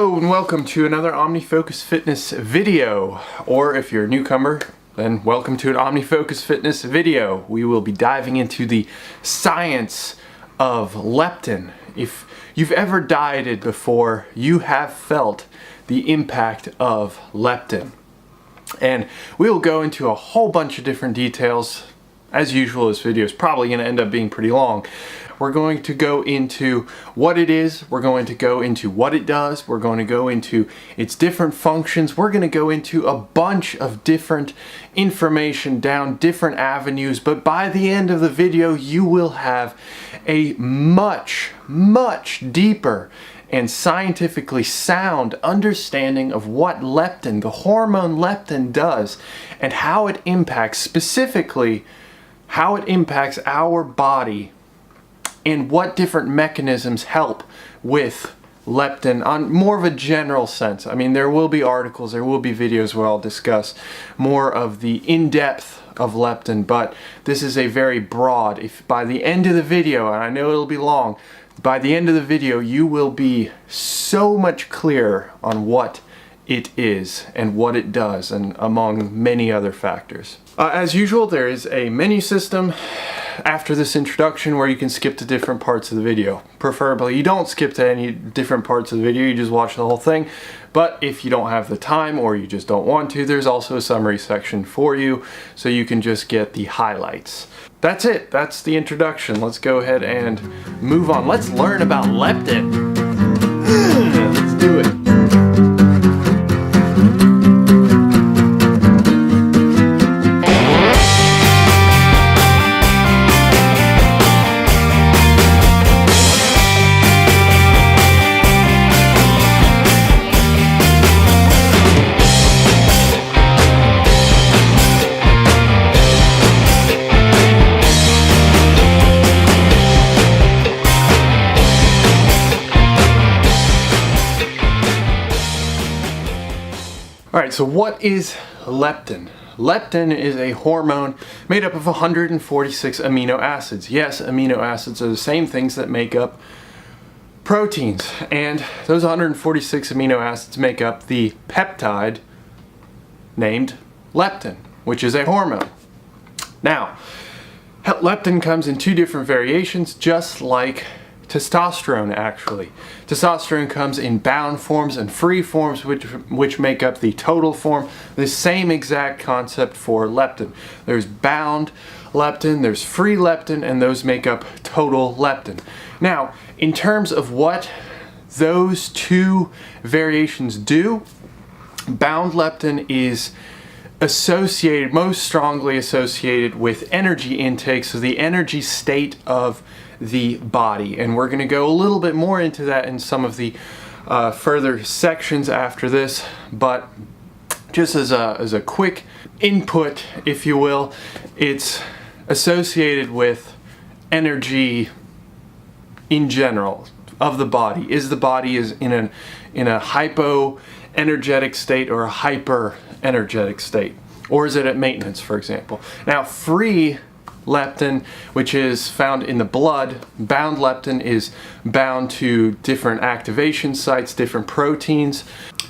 Hello and welcome to another OmniFocus Fitness video, or if you're a newcomer, then welcome to an OmniFocus Fitness video. We will be diving into the science of leptin. If you've ever dieted before, you have felt the impact of leptin. And we will go into a whole bunch of different details. As usual, this video is probably going to end up being pretty long. We're going to go into what it is, we're going to go into what it does, we're going to go into its different functions, we're going to go into a bunch of different information down different avenues, but by the end of the video you will have a much deeper and scientifically sound understanding of what leptin, the hormone leptin, does and how it impacts, specifically how it impacts our body and what different mechanisms help with leptin on more of a general sense. I mean, there will be articles, there will be videos where I'll discuss more of the in-depth of leptin, but this is a very broad, if by the end of the video, and I know it'll be long, by the end of the video you will be so much clearer on what it is and what it does, and among many other factors. As usual, there is a menu system after this introduction where you can skip to different parts of the video. Preferably you don't skip to any different parts of the video, you just watch the whole thing. But if you don't have the time or you just don't want to, there's also a summary section for you so you can just get the highlights. That's it, that's the introduction. Let's go ahead and move on. Let's learn about leptin. Let's do it. Alright, so what is leptin? Leptin is a hormone made up of 146 amino acids. Yes, amino acids are the same things that make up proteins, and those 146 amino acids make up the peptide named leptin, which is a hormone. Now, leptin comes in two different variations, just like testosterone actually. Testosterone comes in bound forms and free forms, which make up the total form. The same exact concept for leptin. There's bound leptin, there's free leptin, and those make up total leptin. Now, in terms of what those two variations do, bound leptin is associated, most strongly associated with energy intake, so the energy state of the body, and we're going to go a little bit more into that in some of the further sections after this, but just as a quick input, if you will, it's associated with energy in general of the body. Is the body is in a hypo-energetic state or a hyper-energetic state, or is it at maintenance, for example? Now, free leptin, which is found in the blood, bound leptin is bound to different activation sites, different proteins,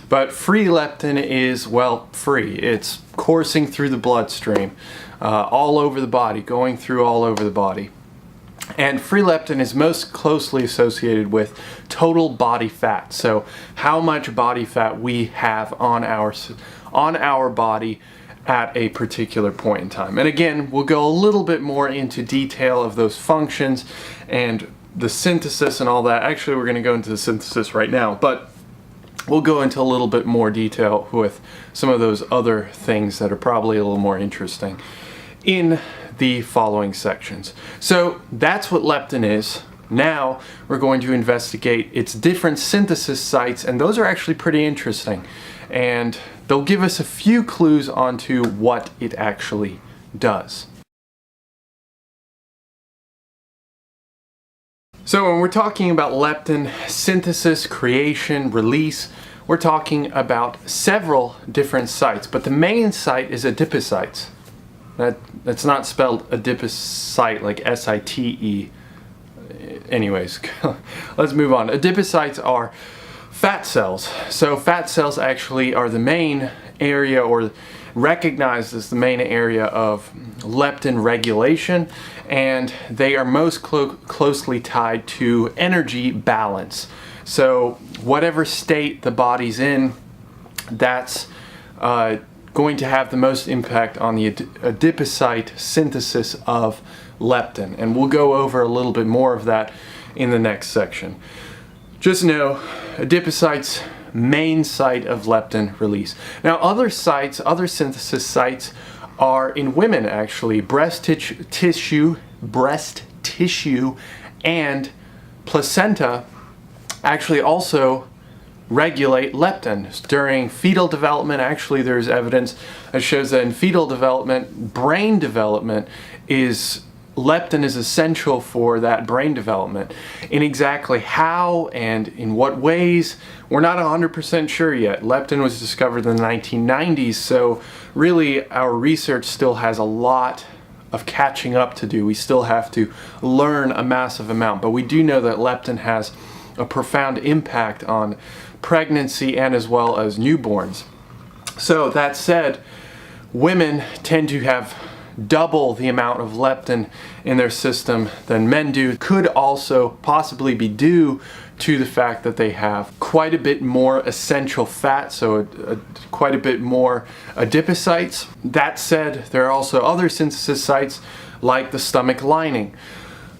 but free leptin is, well, free. It's coursing through the bloodstream, all over the body, going through all over the body. And free leptin is most closely associated with total body fat, so how much body fat we have on our body at a particular point in time. And again, we'll go a little bit more into detail of those functions and the synthesis and all that. Actually, we're going to go into the synthesis right now, but we'll go into a little bit more detail with some of those other things that are probably a little more interesting in the following sections. So that's what leptin is. Now we're going to investigate its different synthesis sites, and those are actually pretty interesting, and they'll give us a few clues onto what it actually does. So when we're talking about leptin synthesis, creation, release, we're talking about several different sites, but the main site is adipocytes. That's not spelled adipocyte like S-I-T-E. Anyways, let's move on. Adipocytes are fat cells. So fat cells actually are the main area, or recognized as the main area, of leptin regulation, and they are most closely tied to energy balance. So whatever state the body's in, that's going to have the most impact on the adipocyte synthesis of leptin, and we'll go over a little bit more of that in the next section. Just know adipocytes main site of leptin release. Now other synthesis sites are in women actually. Breast tissue and placenta actually also regulate leptin. During fetal development, actually there's evidence that shows that in fetal development, brain development, leptin is essential for that brain development. In exactly how and in what ways, we're not 100% sure yet. Leptin was discovered in the 1990s, so really our research still has a lot of catching up to do. We still have to learn a massive amount, but we do know that leptin has a profound impact on pregnancy and as well as newborns. So that said, women tend to have double the amount of leptin in their system than men do. Could also possibly be due to the fact that they have quite a bit more essential fat, so quite a bit more adipocytes. That said, there are also other synthesis sites like the stomach lining.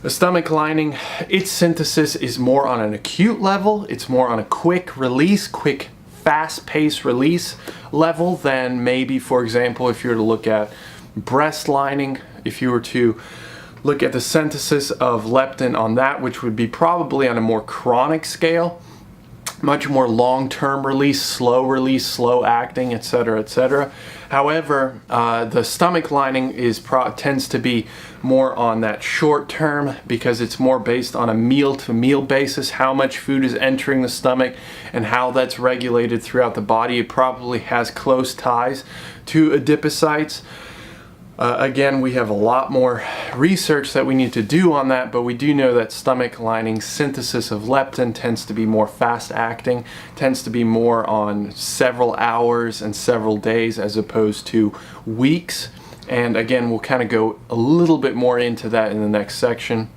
The stomach lining, its synthesis is more on an acute level. It's more on a quick release, quick fast-paced release level than maybe, for example, if you were to look at breast lining, if you were to look at the synthesis of leptin on that, which would be probably on a more chronic scale, much more long-term release, slow acting, etc., etc. However, the stomach lining tends to be more on that short term, because it's more based on a meal-to-meal basis, how much food is entering the stomach and how that's regulated throughout the body. It probably has close ties to adipocytes. Again, we have a lot more research that we need to do on that, but we do know that stomach lining synthesis of leptin tends to be more fast acting, tends to be more on several hours and several days as opposed to weeks. And again, we'll kind of go a little bit more into that in the next section,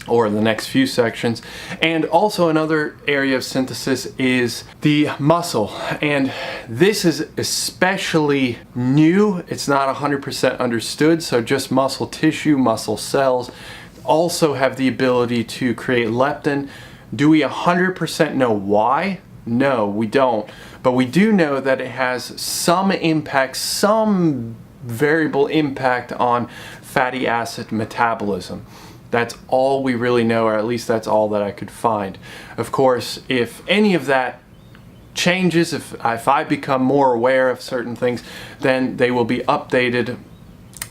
or the next few sections. And also another area of synthesis is the muscle, and this is especially new. It's not 100% understood, so just muscle tissue, muscle cells also have the ability to create leptin. Do we 100% know why? No, we don't, but we do know that it has some impact, some variable impact on fatty acid metabolism. That's all we really know, or at least that's all that I could find. Of course, if any of that changes, if I become more aware of certain things, then they will be updated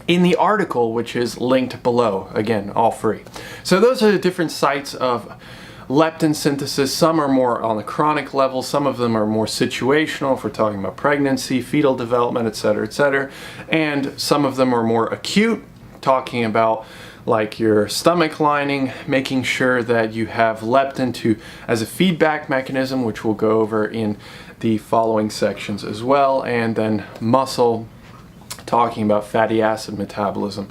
in the article, which is linked below. Again, all free. So those are the different sites of leptin synthesis. Some are more on the chronic level, some of them are more situational if we're talking about pregnancy, fetal development, etc., etc. And some of them are more acute, talking about like your stomach lining, making sure that you have leptin as a feedback mechanism, which we'll go over in the following sections as well, and then muscle, talking about fatty acid metabolism.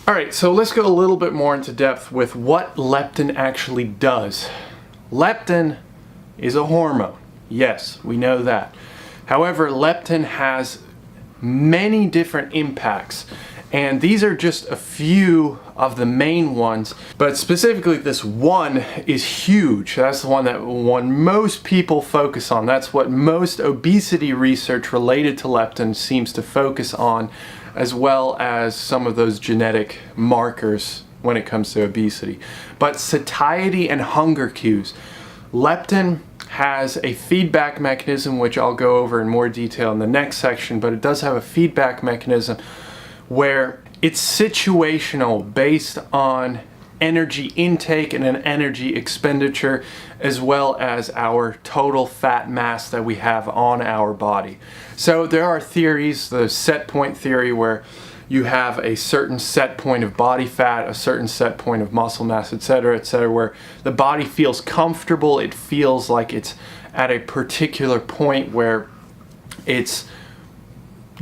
Alright, so let's go a little bit more into depth with what leptin actually does. Leptin is a hormone. Yes, we know that. However, leptin has many different impacts, and these are just a few of the main ones, but specifically this one is huge. That's the one that most people focus on. That's what most obesity research related to leptin seems to focus on, as well as some of those genetic markers when it comes to obesity. But satiety and hunger cues. Leptin has a feedback mechanism, which I'll go over in more detail in the next section, but it does have a feedback mechanism where it's situational based on energy intake and an energy expenditure, as well as our total fat mass that we have on our body. So there are theories, the set point theory, where you have a certain set point of body fat, a certain set point of muscle mass, etc., where the body feels comfortable. It feels like it's at a particular point where it's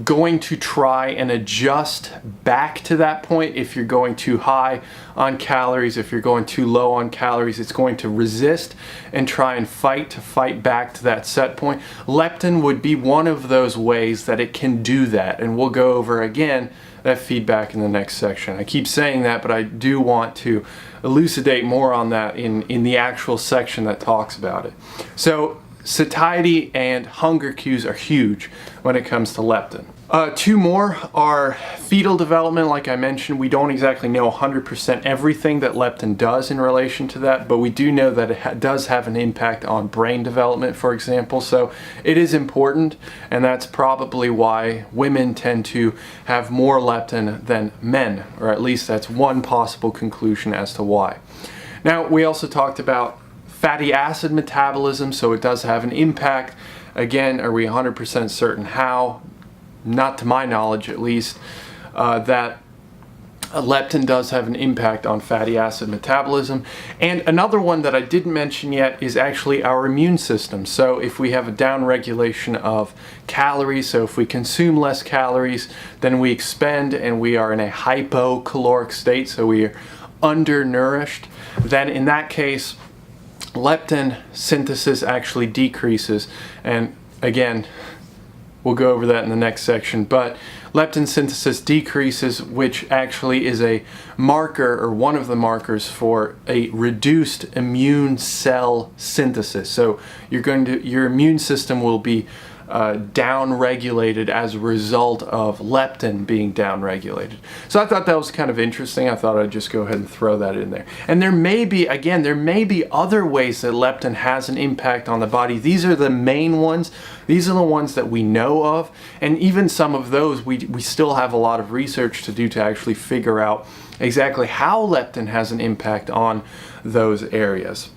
going to try and adjust back to that point. If you're going too high on calories, if you're going too low on calories, it's going to resist and try and fight back to that set point. Leptin would be one of those ways that it can do that, and we'll go over again that feedback in the next section. I keep saying that, but I do want to elucidate more on that in the actual section that talks about it. So satiety and hunger cues are huge when it comes to leptin. Two more are fetal development. Like I mentioned, we don't exactly know 100% everything that leptin does in relation to that, but we do know that it does have an impact on brain development, for example. So it is important, and that's probably why women tend to have more leptin than men, or at least that's one possible conclusion as to why. Now, we also talked about fatty acid metabolism, so it does have an impact. Again, are we 100% certain how? Not to my knowledge, at least, that leptin does have an impact on fatty acid metabolism. And another one that I didn't mention yet is actually our immune system. So if we have a downregulation of calories, so if we consume less calories than we expend and we are in a hypocaloric state, so we are undernourished, then in that case, leptin synthesis actually decreases. And again, we'll go over that in the next section, but leptin synthesis decreases, which actually is a marker, or one of the markers, for a reduced immune cell synthesis. So your immune system will be down-regulated as a result of leptin being down-regulated. So I thought that was kind of interesting. I thought I'd just go ahead and throw that in there. And there may be other ways that leptin has an impact on the body. These are the main ones. These are the ones that we know of. And even some of those, we still have a lot of research to do to actually figure out exactly how leptin has an impact on those areas.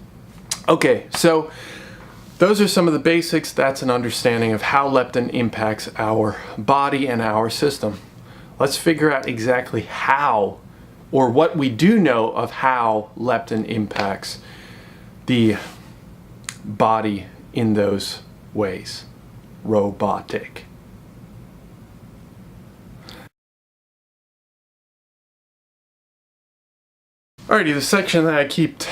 Okay, so those are some of the basics. That's an understanding of how leptin impacts our body and our system. Let's figure out exactly how, or what we do know of how leptin impacts the body in those ways. Robotic. Alrighty, the section that I keep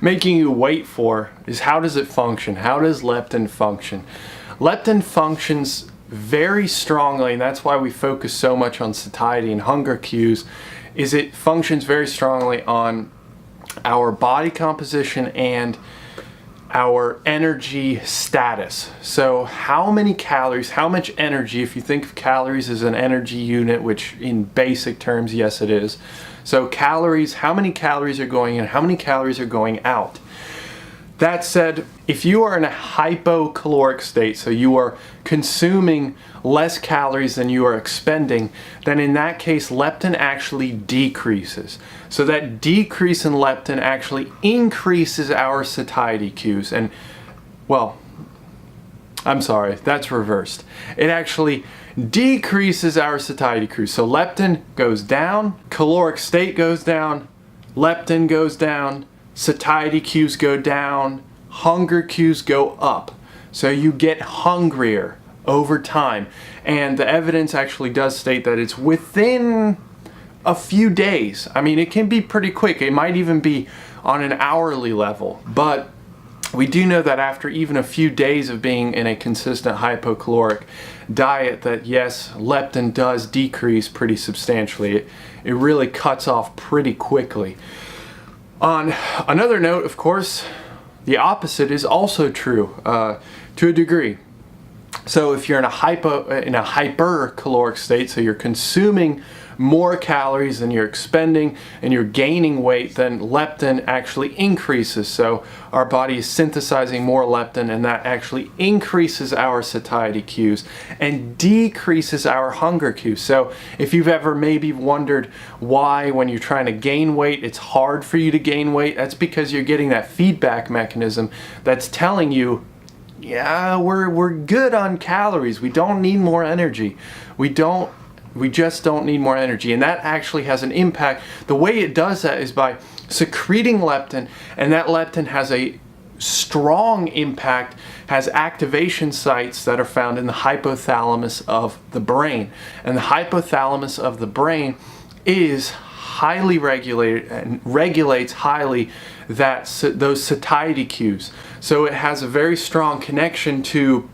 making you wait for is, how does it function? How does leptin function? Leptin functions very strongly, and that's why we focus so much on satiety and hunger cues, is it functions very strongly on our body composition and our energy status. So how many calories, how much energy, if you think of calories as an energy unit, which in basic terms, yes it is. So calories, how many calories are going in, how many calories are going out? That said, if you are in a hypocaloric state, so you are consuming less calories than you are expending, then in that case, leptin actually decreases. So that decrease in leptin actually increases our satiety cues. And, well, I'm sorry, that's reversed. It actually decreases our satiety cues. So leptin goes down, caloric state goes down, leptin goes down, satiety cues go down, hunger cues go up. So you get hungrier over time. And the evidence actually does state that it's within a few days. I mean, it can be pretty quick. It might even be on an hourly level. But we do know that after even a few days of being in a consistent hypocaloric diet, that yes, leptin does decrease pretty substantially. It really cuts off pretty quickly. On another note, of course, the opposite is also true to a degree. So if you're in a hypercaloric state, so you're consuming more calories than you're expending and you're gaining weight, then leptin actually increases. So our body is synthesizing more leptin, and that actually increases our satiety cues and decreases our hunger cues. So if you've ever maybe wondered why when you're trying to gain weight it's hard for you to gain weight, that's because you're getting that feedback mechanism that's telling you, yeah, we're good on calories. We don't need more energy. We We just don't need more energy. And that actually has an impact. The way it does that is by secreting leptin, and that leptin has a strong impact, has activation sites that are found in the hypothalamus of the brain. And the hypothalamus of the brain is highly regulated and regulates highly those satiety cues. So it has a very strong connection to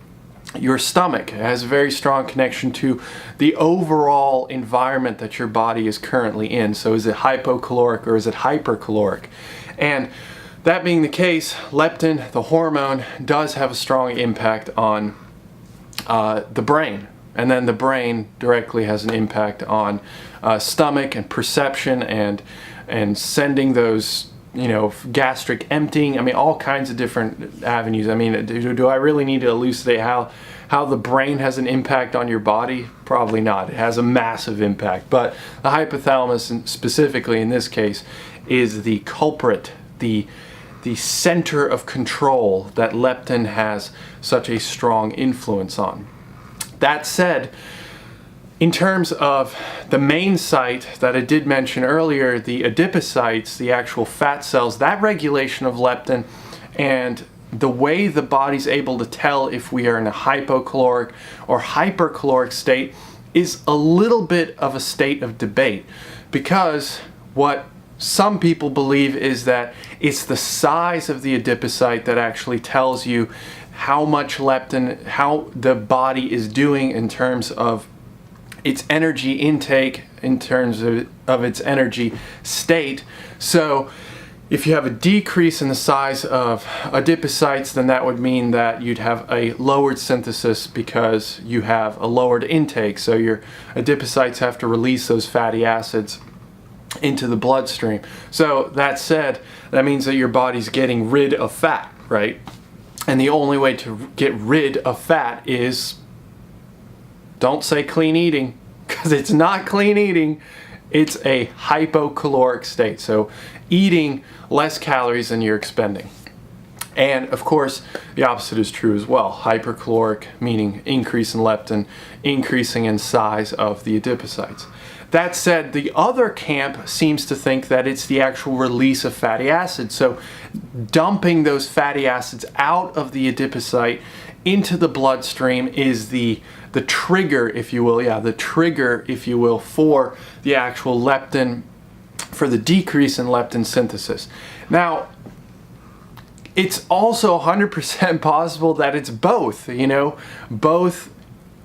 your stomach. It has a very strong connection to the overall environment that your body is currently in. So is it hypocaloric or is it hypercaloric? And that being the case, leptin, the hormone, does have a strong impact on the brain. And then the brain directly has an impact on stomach and perception and sending those, gastric emptying. I mean, all kinds of different avenues. I mean, do I really need to elucidate how the brain has an impact on your body? Probably not. It has a massive impact. But the hypothalamus, specifically in this case, is the culprit, the center of control that leptin has such a strong influence on. That said, in terms of the main site that I did mention earlier, the adipocytes, the actual fat cells, that regulation of leptin and the way the body's able to tell if we are in a hypocaloric or hypercaloric state is a little bit of a state of debate, because what some people believe is that it's the size of the adipocyte that actually tells you how much leptin, how the body is doing in terms of its energy intake, in terms of its energy state. So if you have a decrease in the size of adipocytes, then that would mean that you'd have a lowered synthesis because you have a lowered intake. So your adipocytes have to release those fatty acids into the bloodstream. So that said, that means that your body's getting rid of fat, right? And the only way to get rid of fat is, don't say clean eating, because it's not clean eating. It's a hypocaloric state. So eating less calories than you're expending. And of course, the opposite is true as well. Hypercaloric, meaning increase in leptin, increasing in size of the adipocytes. That said, the other camp seems to think that it's the actual release of fatty acids. So dumping those fatty acids out of the adipocyte into the bloodstream is the trigger, if you will, the trigger, if you will, for the actual leptin, for the decrease in leptin synthesis. Now, it's also 100% possible that it's both, both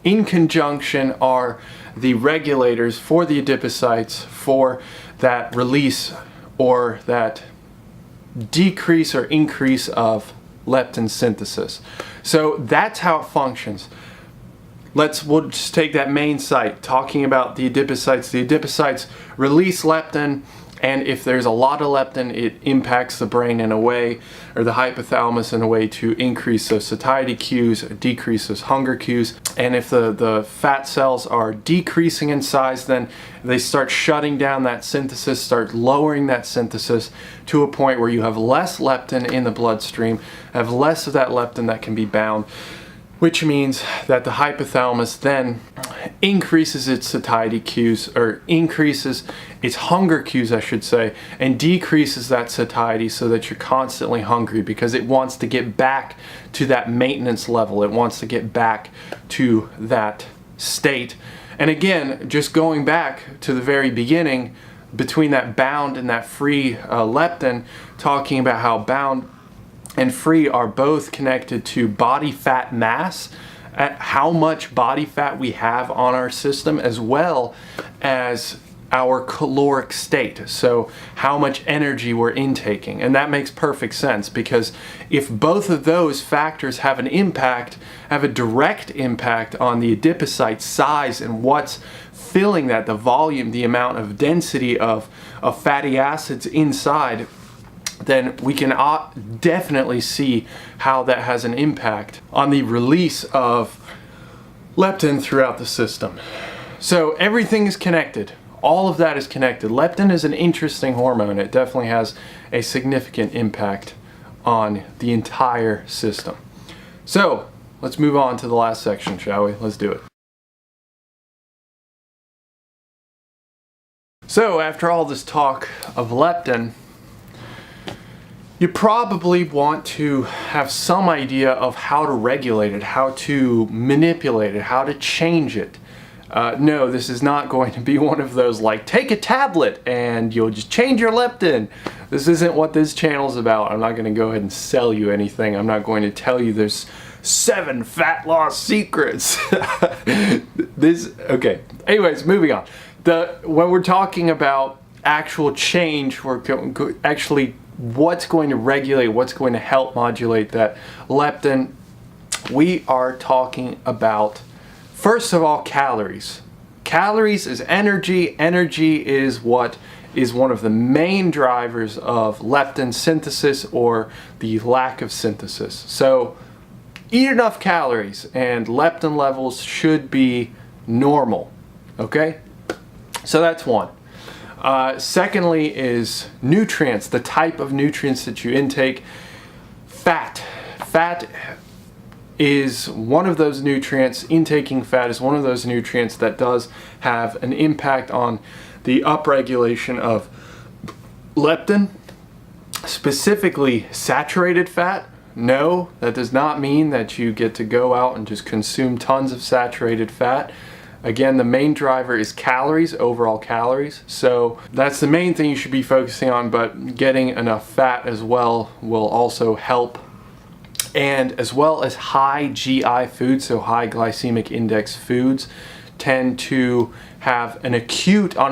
in conjunction are the regulators for the adipocytes for that release or that decrease or increase of leptin synthesis. So that's how it functions. We'll just take that main site, talking about the adipocytes. The adipocytes release leptin, and if there's a lot of leptin, it impacts the brain in a way, or the hypothalamus in a way, to increase those satiety cues, decrease those hunger cues. And if the fat cells are decreasing in size, then they start shutting down that synthesis, start lowering that synthesis to a point where you have less leptin in the bloodstream, have less of that leptin that can be bound, which means that the hypothalamus then increases its satiety cues, or increases its hunger cues, I should say, and decreases that satiety so that you're constantly hungry, because it wants to get back to that maintenance level. It wants to get back to that state. And again, just going back to the very beginning, between that bound and that free leptin, talking about how bound and free are both connected to body fat mass, at how much body fat we have on our system, as well as our caloric state, so how much energy we're intaking. And that makes perfect sense, because if both of those factors have an impact, have a direct impact on the adipocyte size and what's filling that, the volume, the amount of density of fatty acids inside, then we can definitely see how that has an impact on the release of leptin throughout the system. So everything is connected. All of that is connected. Leptin is an interesting hormone. It definitely has a significant impact on the entire system. So let's move on to the last section, shall we? Let's do it. So after all this talk of leptin, you probably want to have some idea of how to regulate it, how to manipulate it, how to change it. No, this is not going to be one of those like, take a tablet and you'll just change your leptin. This isn't what this channel is about. I'm not going to go ahead and sell you anything. I'm not going to tell you there's 7 fat loss secrets. Okay. Anyways, moving on. When we're talking about actual change, we're actually what's going to regulate, what's going to help modulate that leptin. We are talking about, first of all, calories. Calories is energy. Energy is what is one of the main drivers of leptin synthesis or the lack of synthesis. So eat enough calories and leptin levels should be normal. Okay? So that's one. Secondly is nutrients, the type of nutrients that you intake. Fat. Fat is one of those nutrients. Intaking fat is one of those nutrients that does have an impact on the upregulation of leptin. Specifically saturated fat. No, that does not mean that you get to go out and just consume tons of saturated fat. Again, the main driver is calories, overall calories. So that's the main thing you should be focusing on, but getting enough fat as well will also help. And as well as high GI foods, so high glycemic index foods, tend to have on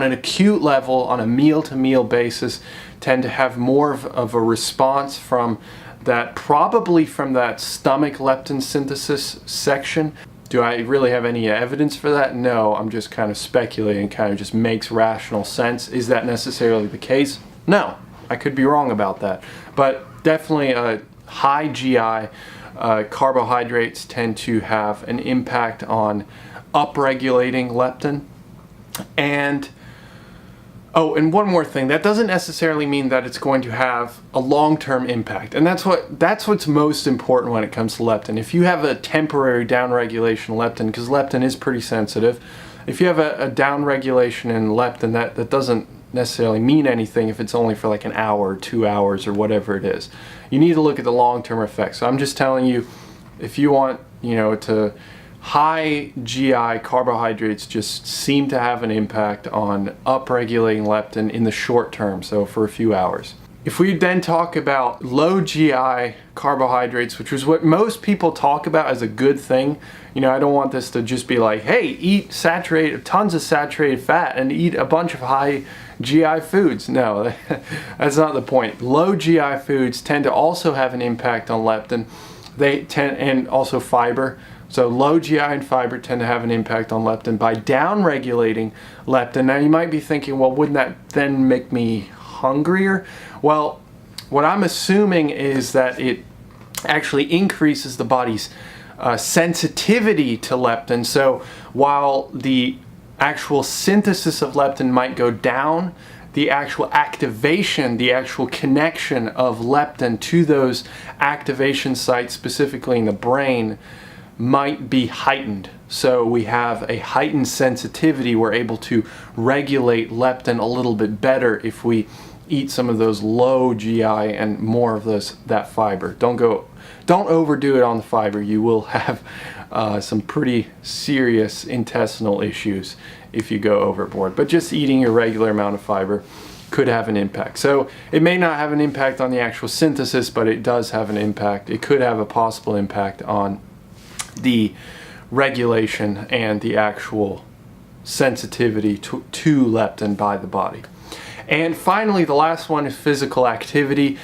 an acute level, on a meal-to-meal basis, tend to have more of a response from that, probably from that stomach leptin synthesis section. Do I really have any evidence for that? No, I'm just kind of speculating, kind of just makes rational sense. Is that necessarily the case? No, I could be wrong about that. But definitely high GI carbohydrates tend to have an impact on upregulating leptin. And and one more thing, that doesn't necessarily mean that it's going to have a long-term impact. And that's what's most important when it comes to leptin. If you have a temporary downregulation of leptin, because leptin is pretty sensitive, if you have a downregulation in leptin, that doesn't necessarily mean anything if it's only for like an hour or 2 hours or whatever it is. You need to look at the long-term effects. So I'm just telling you, if you want, to high GI carbohydrates just seem to have an impact on upregulating leptin in the short term, so for a few hours. If we then talk about low GI carbohydrates, which is what most people talk about as a good thing, I don't want this to just be like, hey, eat tons of saturated fat and eat a bunch of high GI foods. No, that's not the point. Low GI foods tend to also have an impact on leptin. And also fiber. So low GI and fiber tend to have an impact on leptin by downregulating leptin. Now you might be thinking, well, wouldn't that then make me hungrier? Well, what I'm assuming is that it actually increases the body's sensitivity to leptin. So while the actual synthesis of leptin might go down, the actual activation, the actual connection of leptin to those activation sites, specifically in the brain, might be heightened. So we have a heightened sensitivity. We're able to regulate leptin a little bit better if we eat some of those low GI and more of that fiber. Don't overdo it on the fiber. You will have some pretty serious intestinal issues if you go overboard. But just eating your regular amount of fiber could have an impact. So it may not have an impact on the actual synthesis, but it does have an impact. It could have a possible impact on the regulation and the actual sensitivity to leptin by the body. And finally, the last one is physical activity.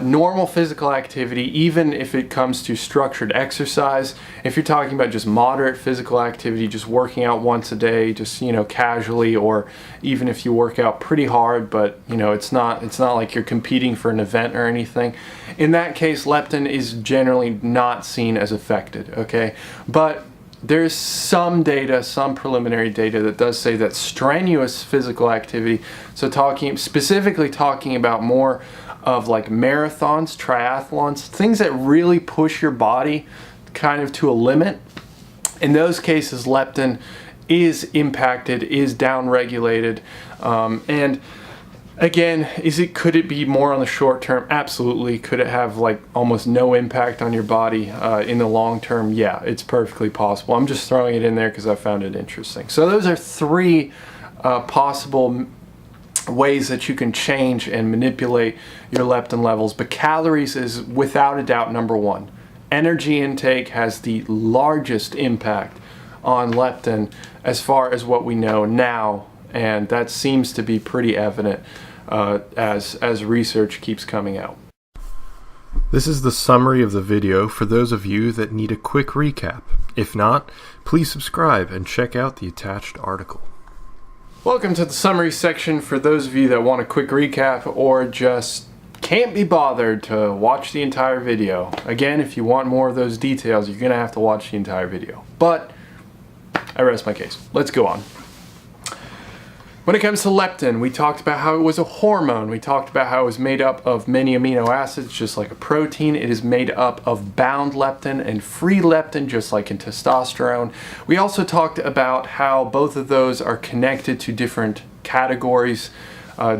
Normal physical activity, even if it comes to structured exercise. If you're talking about just moderate physical activity, just working out once a day, just casually, or even if you work out pretty hard, but it's not like you're competing for an event or anything. In that case, leptin is generally not seen as affected. Okay, but there's some preliminary data that does say that strenuous physical activity, so specifically talking about more of like marathons, triathlons, things that really push your body kind of to a limit. In those cases, leptin is impacted, is downregulated, and again, could it be more on the short term? Absolutely. Could it have like almost no impact on your body in the long term? Yeah, it's perfectly possible. I'm just throwing it in there because I found it interesting. So those are three possible ways that you can change and manipulate your leptin levels, but calories is without a doubt number one. Energy intake has the largest impact on leptin as far as what we know now, and that seems to be pretty evident as research keeps coming out. This is the summary of the video for those of you that need a quick recap. If not, please subscribe and check out the attached article. Welcome to the summary section for those of you that want a quick recap or just can't be bothered to watch the entire video. Again, if you want more of those details, you're going to have to watch the entire video. But I rest my case. Let's go on. When it comes to leptin, we talked about how it was a hormone. We talked about how it was made up of many amino acids, just like a protein. It is made up of bound leptin and free leptin, just like in testosterone. We also talked about how both of those are connected to different categories,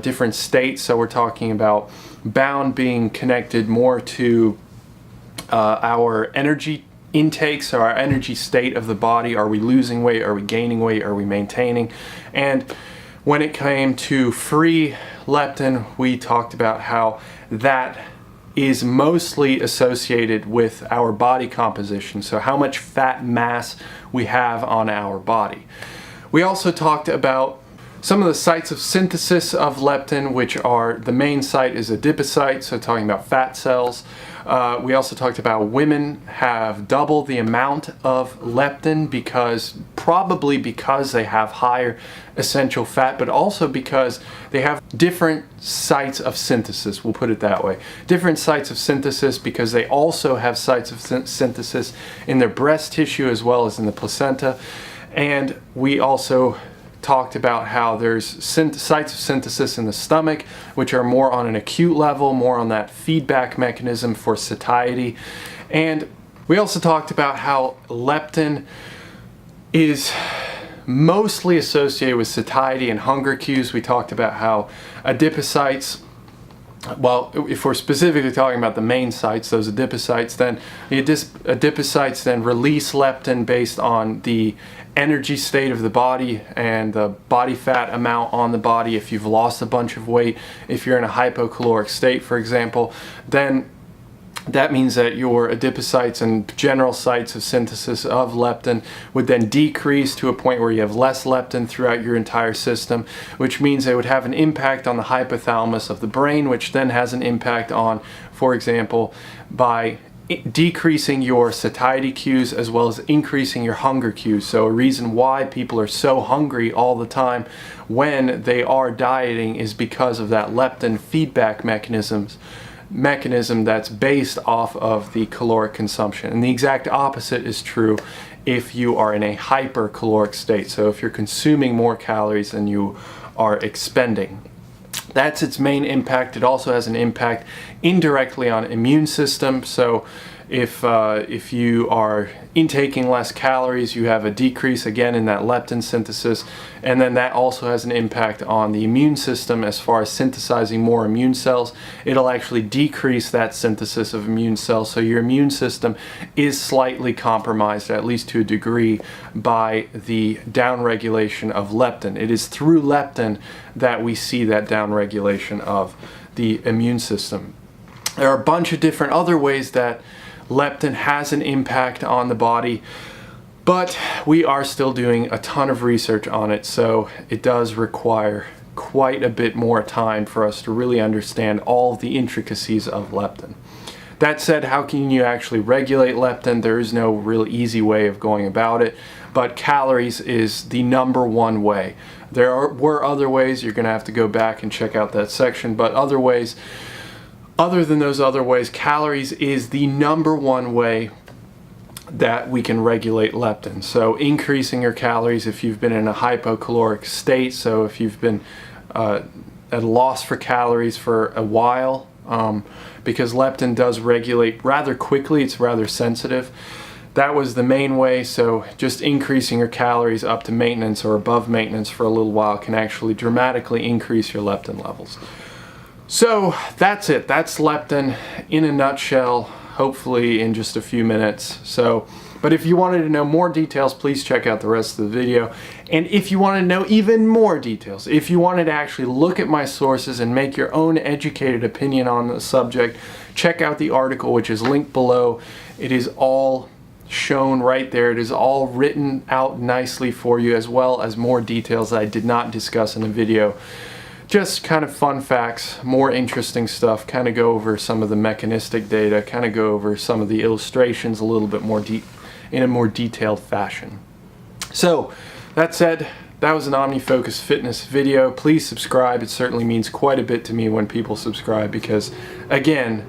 different states. So we're talking about bound being connected more to our energy intake, so our energy state of the body. Are we losing weight? Are we gaining weight? Are we maintaining? And when it came to free leptin, we talked about how that is mostly associated with our body composition, so how much fat mass we have on our body. We also talked about some of the sites of synthesis of leptin, which are, the main site is adipocyte, so talking about fat cells. We also talked about women have double the amount of leptin probably because they have higher essential fat, but also because they have different sites of synthesis, we'll put it that way. Different sites of synthesis because they also have sites of synthesis in their breast tissue as well as in the placenta. And we also talked about how there's sites of synthesis in the stomach, which are more on an acute level, more on that feedback mechanism for satiety. And we also talked about how leptin is mostly associated with satiety and hunger cues. We talked about how adipocytes, well, if we're specifically talking about the main sites, those adipocytes, then the adipocytes then release leptin based on the energy state of the body and the body fat amount on the body. If you've lost a bunch of weight, if you're in a hypocaloric state, for example, then that means that your adipocytes and general sites of synthesis of leptin would then decrease to a point where you have less leptin throughout your entire system, which means it would have an impact on the hypothalamus of the brain, which then has an impact on, for example, by decreasing your satiety cues as well as increasing your hunger cues. So a reason why people are so hungry all the time when they are dieting is because of that leptin feedback mechanism that's based off of the caloric consumption. And the exact opposite is true if you are in a hypercaloric state. So if you're consuming more calories than you are expending. That's its main impact. It also has an impact indirectly on immune system. So if you are intaking less calories, you have a decrease again in that leptin synthesis, and then that also has an impact on the immune system as far as synthesizing more immune cells. It'll actually decrease that synthesis of immune cells, so your immune system is slightly compromised, at least to a degree, by the downregulation of leptin. It is through leptin that we see that downregulation of the immune system. There are a bunch of different other ways that leptin has an impact on the body, but we are still doing a ton of research on it, so it does require quite a bit more time for us to really understand all of the intricacies of leptin. That said, how can you actually regulate leptin? There is no real easy way of going about it, but calories is the number one way. There were other ways. You're going to have to go back and check out that section, but other than those other ways, calories is the number one way that we can regulate leptin. So increasing your calories if you've been in a hypocaloric state, so if you've been at a loss for calories for a while, because leptin does regulate rather quickly, it's rather sensitive. that was the main way. So just increasing your calories up to maintenance or above maintenance for a little while can actually dramatically increase your leptin levels. So that's it. That's leptin in a nutshell, hopefully in just a few minutes. But if you wanted to know more details, please check out the rest of the video. And if you want to know even more details, if you wanted to actually look at my sources and make your own educated opinion on the subject, check out the article, which is linked below. It is all shown right there. It is all written out nicely for you, as well as more details that I did not discuss in the video. Just kind of fun facts, more interesting stuff, kind of go over some of the mechanistic data, kind of go over some of the illustrations a little bit more in a more detailed fashion. So that said, that was an OmniFocus Fitness video. Please subscribe. It certainly means quite a bit to me when people subscribe, because again,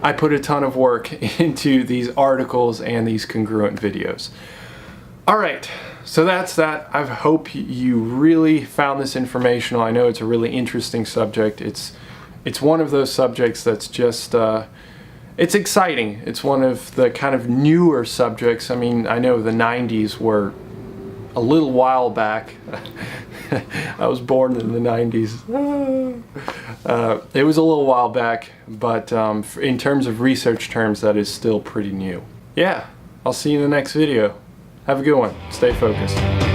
I put a ton of work into these articles and these congruent videos. Alright, so that's that. I hope you really found this informational. I know it's a really interesting subject. It's one of those subjects that's just, it's exciting. It's one of the kind of newer subjects. I mean, I know the 90s were a little while back. I was born in the 90s. It was a little while back, but in terms of research terms, that is still pretty new. Yeah, I'll see you in the next video. Have a good one. Stay focused.